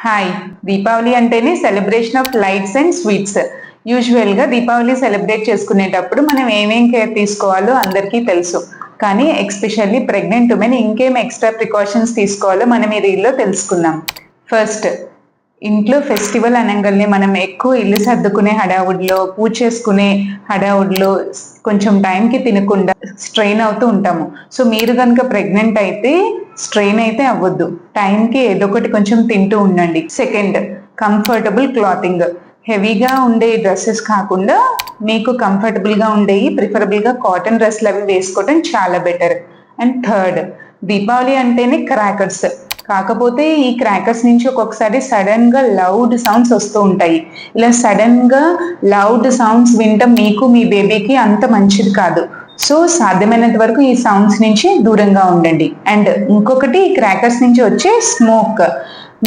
Hi. Deepavali అంటేనే celebration of lights and sweets. యూజువల్గా Deepavali celebrate చేసుకునేటప్పుడు మనం ఏమేం కేర్ తీసుకోవాలో అందరికీ తెలుసు. కానీ ఎక్స్పెషల్లీ ప్రెగ్నెంట్ ఉమెన్ ఇంకేం ఎక్స్ట్రా ప్రికాషన్స్ తీసుకోవాలో మనం ఈ రీల్లో తెలుసుకుందాం. ఫస్ట్, ఇంట్లో ఫెస్టివల్ అనగానే మనం ఎక్కువ ఇల్లు సర్దుకునే హడావుడిలో, పూజ చేసుకునే హడావుడిలో కొంచెం టైంకి తినకుండా స్ట్రెయిన్ అవుతూ ఉంటాము. సో మీరు కనుక ప్రెగ్నెంట్ అయితే స్ట్రెయిన్ అయితే అవ్వద్దు, టైంకి ఏదో ఒకటి కొంచెం తింటూ ఉండండి. Second, comfortable clothing. హెవీగా ఉండే డ్రెస్సెస్ కాకుండా మీకు కంఫర్టబుల్గా ఉండేవి, ప్రిఫరబుల్గా కాటన్ డ్రెస్లు అవి వేసుకోవడం చాలా బెటర్. అండ్ థర్డ్, దీపావళి అంటేనే క్రాకర్స్. కాకపోతే ఈ క్రాకర్స్ నుంచి ఒక్కొక్కసారి సడన్ గా లౌడ్ సౌండ్స్ వస్తూ ఉంటాయి. ఇలా సడన్ గా లౌడ్ సౌండ్స్ వినటం మీకు మీ బేబీకి అంత మంచిది కాదు. సో సాధ్యమైనంత వరకు ఈ సౌండ్స్ నుంచి దూరంగా ఉండండి. అండ్ ఇంకొకటి, ఈ క్రాకర్స్ నుంచి వచ్చే స్మోక్.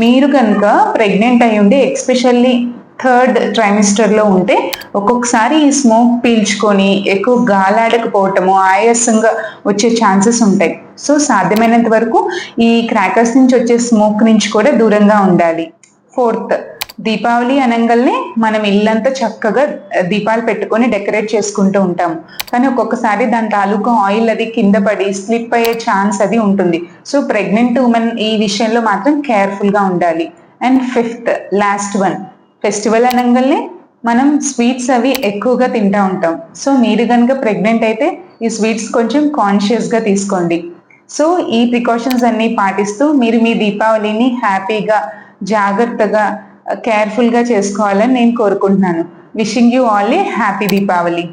మీరు కనుక ప్రెగ్నెంట్ అయి ఉండి ఎక్స్పెషల్లీ థర్డ్ ట్రైమిస్టర్ లో ఉంటే ఒక్కొక్కసారి ఈ స్మోక్ పీల్చుకొని ఎక్కువ గాలాడకపోవటము, ఆయాసంగా వచ్చే ఛాన్సెస్ ఉంటాయి. సో సాధ్యమైనంత వరకు ఈ క్రాకర్స్ నుంచి వచ్చే స్మోక్ నుంచి కూడా దూరంగా ఉండాలి. ఫోర్త్, దీపావళి అనగానే మనం ఇల్లంతా చక్కగా దీపాలు పెట్టుకొని డెకరేట్ చేసుకుంటూ ఉంటాము. కానీ ఒక్కొక్కసారి దాని తాలూకా ఆయిల్ అది కింద పడి స్లిప్ అయ్యే ఛాన్స్ అది ఉంటుంది. సో ప్రెగ్నెంట్ ఉమెన్ ఈ విషయంలో మాత్రం కేర్ఫుల్ గా ఉండాలి. And fifth, last one, festival అనగానే మనం స్వీట్స్ అవి ఎక్కువగా తింటా ఉంటాం. సో మీరు కనుక ప్రెగ్నెంట్ అయితే ఈ స్వీట్స్ కొంచెం కాన్షియస్గా తీసుకోండి. సో ఈ ప్రికాషన్స్ అన్ని పాటిస్తూ మీరు మీ దీపావళిని హ్యాపీగా, జాగ్రత్తగా, కేర్ఫుల్గా చేసుకోవాలని నేను కోరుకుంటున్నాను. Wishing you all A happy Deepavali.